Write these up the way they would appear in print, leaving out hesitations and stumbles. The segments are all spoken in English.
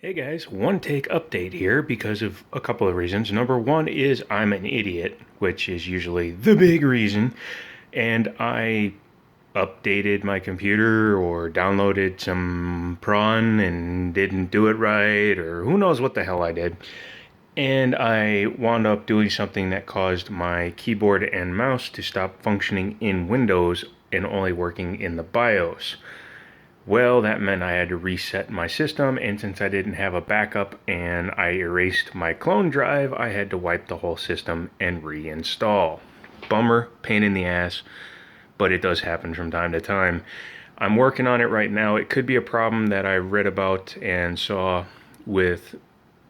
Hey guys, one take update here because of a couple of reasons. Number one is I'm an idiot, which is usually the big reason, and I updated my computer or downloaded some prawn and didn't do it right, or who knows what the hell I did. And I wound up doing something that caused my keyboard and mouse to stop functioning in Windows and only working in the BIOS. Well, that meant I had to reset my system, and since I didn't have a backup and I erased my clone drive, I had to wipe the whole system and reinstall. Bummer, pain in the ass, but it does happen from time to time. I'm working on it right now. It could be a problem that I read about and saw with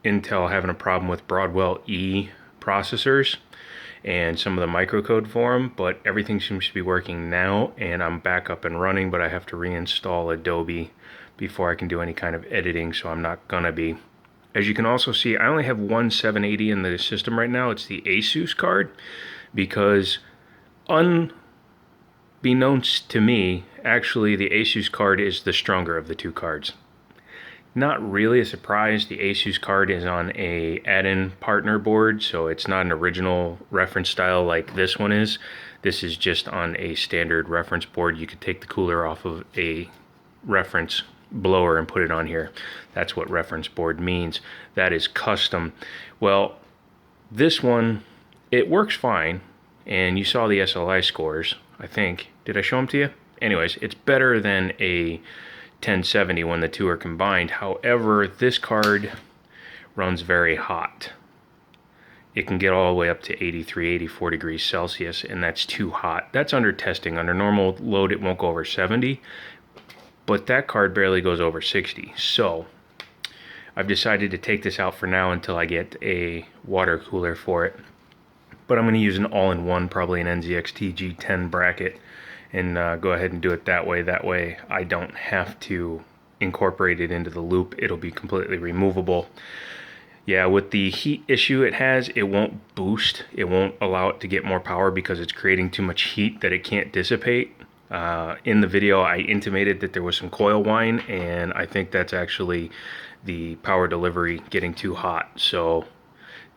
Intel having a problem with Broadwell E processors and some of the microcode for them, but everything seems to be working now, and I'm back up and running, but I have to reinstall Adobe before I can do any kind of editing, so I'm not gonna be. As you can also see, I only have one 780 in the system right now. It's the Asus card, because unbeknownst to me, actually the Asus card is the stronger of the two cards. Not really a surprise. The Asus card is on a add-in partner board, so it's not an original reference style like this one is. This is just on a standard reference board. You could take the cooler off of a reference blower and put it on here. That's what reference board means. That is custom. Well, this one, it works fine, and you saw the SLI scores, I think. Did I show them to you? Anyways, it's better than a 1070 when the two are combined. However, this card runs very hot. It can get all the way up to 83, 84 degrees Celsius, and that's too hot. That's under testing. Under normal load, it won't go over 70, but that card barely goes over 60. So I've decided to take this out for now until I get a water cooler for it. But I'm going to use an all-in-one, probably an NZXT G10 bracket, and go ahead and do it that way. That way I don't have to incorporate it into the loop. It'll be completely removable. Yeah, with the heat issue it has, it won't boost. It won't allow it to get more power because it's creating too much heat that it can't dissipate. In the video I intimated that there was some coil whine, and I think that's actually the power delivery getting too hot. So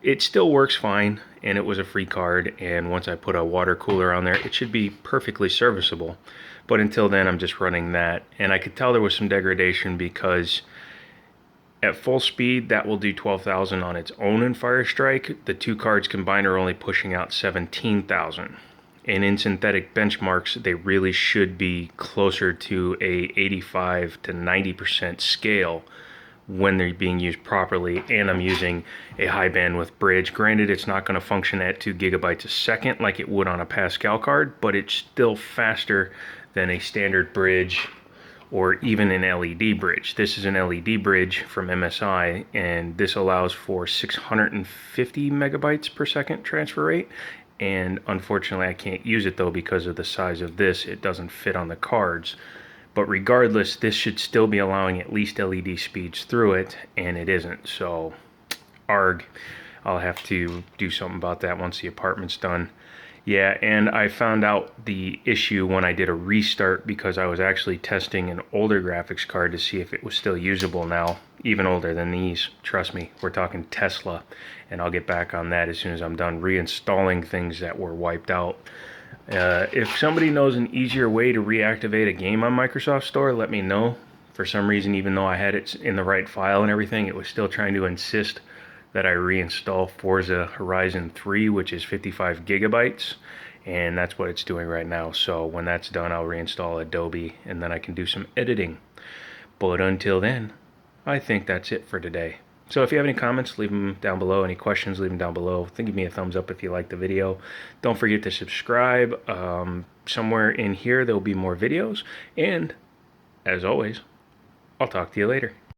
it still works fine, and it was a free card, and once I put a water cooler on there, it should be perfectly serviceable. But until then, I'm just running that, and I could tell there was some degradation because at full speed, that will do 12,000 on its own in Firestrike. The two cards combined are only pushing out 17,000. And in synthetic benchmarks, they really should be closer to a 85 to 90% scale when they're being used properly. And I'm using a high bandwidth bridge. Granted, it's not going to function at 2 gigabytes a second like it would on a Pascal card, but it's still faster than a standard bridge or even an LED bridge. This is an LED bridge from MSI, and this allows for 650 megabytes per second transfer rate. And unfortunately, I can't use it though because of the size of this. It doesn't fit on the cards. But regardless, this should still be allowing at least LED speeds through it, and it isn't. So, arg. I'll have to do something about that once the apartment's done. Yeah, and I found out the issue when I did a restart because I was actually testing an older graphics card to see if it was still usable now. Even older than these. Trust me, we're talking Tesla. And I'll get back on that as soon as I'm done reinstalling things that were wiped out. If somebody knows an easier way to reactivate a game on Microsoft Store, let me know. For some reason, even though I had it in the right file and everything, it was still trying to insist that I reinstall Forza Horizon 3, which is 55 gigabytes, and that's what it's doing right now. So when that's done, I'll reinstall Adobe, and then I can do some editing. But until then, I think that's it for today. So if you have any comments, leave them down below. Any questions, leave them down below. Give me a thumbs up if you like the video. Don't forget to subscribe. Somewhere in here, there will be more videos. And, as always, I'll talk to you later.